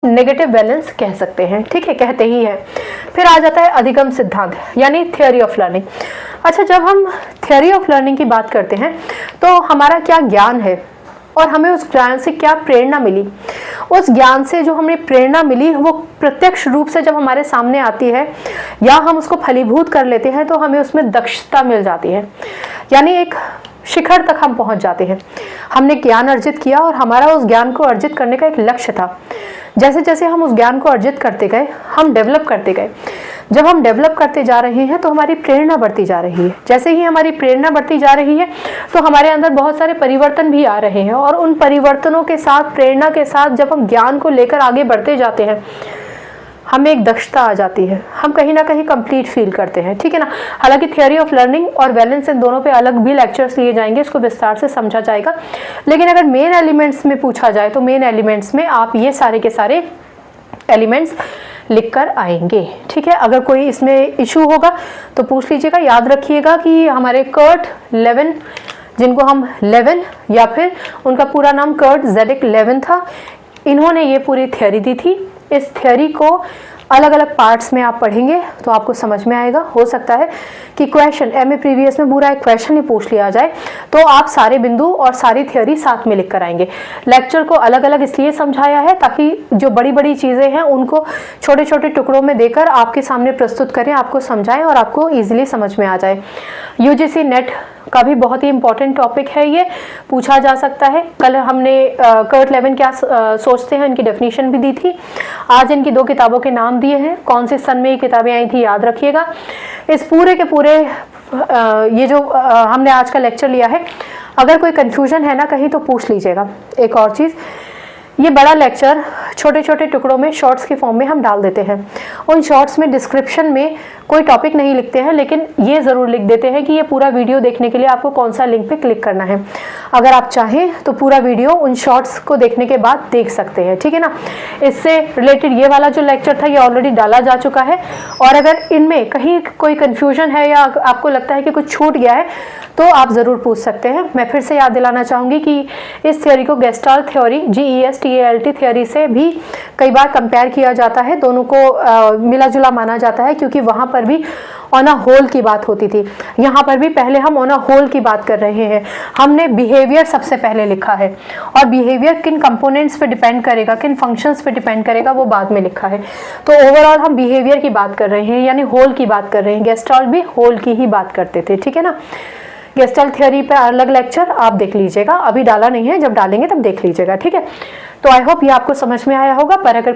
Negative balance कह सकते हैं, ठीक है, कहते ही हैं। फिर आ जाता है अधिगम सिद्धांत यानी थ्योरी ऑफ लर्निंग। अच्छा, जब हम थ्योरी ऑफ लर्निंग की बात करते हैं तो हमारा क्या ज्ञान है और हमें उस ज्ञान से क्या प्रेरणा मिली, उस ज्ञान से जो हमें प्रेरणा मिली वो प्रत्यक्ष रूप से जब हमारे सामने आती है या हम उसको फलीभूत कर लेते हैं तो हमें उसमें दक्षता मिल जाती है, यानी एक शिखर तक हम पहुंच जाते हैं। हमने ज्ञान अर्जित किया और हमारा उस ज्ञान को अर्जित करने का एक लक्ष्य था। जैसे जैसे हम उस ज्ञान को अर्जित करते गए, हम डेवलप करते गए। जब हम डेवलप करते जा रहे हैं तो हमारी प्रेरणा बढ़ती जा रही है। जैसे ही हमारी प्रेरणा बढ़ती जा रही है तो हमारे अंदर बहुत सारे परिवर्तन भी आ रहे हैं, और उन परिवर्तनों के साथ, प्रेरणा के साथ जब हम ज्ञान को लेकर आगे बढ़ते जाते हैं, हमें एक दक्षता आ जाती है, हम कहीं ना कहीं कंप्लीट फील करते हैं, ठीक है ना। हालांकि थ्योरी ऑफ लर्निंग और बैलेंस इन दोनों पे अलग भी लेक्चर्स लिए जाएंगे, इसको विस्तार से समझा जाएगा। लेकिन अगर मेन एलिमेंट्स में पूछा जाए तो मेन एलिमेंट्स में आप ये सारे के सारे एलिमेंट्स लिख कर आएंगे, ठीक है। अगर कोई इसमें इशू होगा तो पूछ लीजिएगा। याद रखिएगा कि हमारे कर्ट लेविन, जिनको हम लेविन या फिर उनका पूरा नाम कर्ट ज़ेडेक लेविन था, इन्होंने ये पूरी थ्योरी दी थी। इस थ्योरी को अलग अलग पार्ट्स में आप पढ़ेंगे तो आपको समझ में आएगा। हो सकता है कि क्वेश्चन एमए प्रीवियस में पूरा एक क्वेश्चन ही पूछ लिया जाए तो आप सारे बिंदु और सारी थ्योरी साथ में लिख कर आएंगे। लेक्चर को अलग अलग इसलिए समझाया है ताकि जो बड़ी बड़ी चीज़ें हैं उनको छोटे छोटे टुकड़ों में देकर आपके सामने प्रस्तुत करें, आपको समझाएं और आपको ईजिली समझ में आ जाए। यूजीसी नेट का भी बहुत ही इंपॉर्टेंट टॉपिक है, ये पूछा जा सकता है। कल हमने कर्ट लेविन क्या सोचते हैं इनकी डेफिनेशन भी दी थी। आज इनकी 2 किताबों के नाम दिए हैं, कौन से सन में ये किताबें आई थी याद रखिएगा। इस पूरे के पूरे ये जो हमने आज का लेक्चर लिया है, अगर कोई कंफ्यूजन है ना कहीं तो पूछ लीजिएगा। एक और चीज़, ये बड़ा लेक्चर छोटे छोटे टुकड़ों में शॉर्ट्स के फॉर्म में हम डाल देते हैं। उन शॉर्ट्स में डिस्क्रिप्शन में कोई टॉपिक नहीं लिखते हैं, लेकिन ये ज़रूर लिख देते हैं कि ये पूरा वीडियो देखने के लिए आपको कौन सा लिंक पे क्लिक करना है। अगर आप चाहें तो पूरा वीडियो उन शॉर्ट्स को देखने के बाद देख सकते हैं, ठीक है ना। इससे रिलेटेड ये वाला जो लेक्चर था ये ऑलरेडी डाला जा चुका है, और अगर इनमें कहीं कोई कन्फ्यूजन है या आपको लगता है कि कुछ छूट गया है तो आप ज़रूर पूछ सकते हैं। मैं फिर से याद दिलाना चाहूँगी कि इस थ्योरी को गेस्टाल्ट थ्योरी GESTALT थ्योरी से भी कई बार कंपेयर किया जाता है। दोनों को मिला जुला माना जाता है क्योंकि वहाँ पर भी ऑन अ होल की बात होती थी, यहाँ पर भी पहले हम ऑन अ होल की बात कर रहे हैं। हमने बिहेवियर सबसे पहले लिखा है, और बिहेवियर किन कंपोनेंट्स पे डिपेंड करेगा, किन फंक्शंस पे डिपेंड करेगा, वो बाद में लिखा है। तो ओवरऑल हम बिहेवियर की बात कर रहे हैं, यानी होल की बात कर रहे हैं। गेस्टाल्ट भी होल की ही बात करते थे, ठीक है ना। गेस्टाल्ट थ्योरी पे अलग लेक्चर आप देख लीजिएगा, अभी डाला नहीं है, जब डालेंगे तब देख लीजिएगा, ठीक है। तो आई होप ये आपको समझ में आया होगा। पर अगर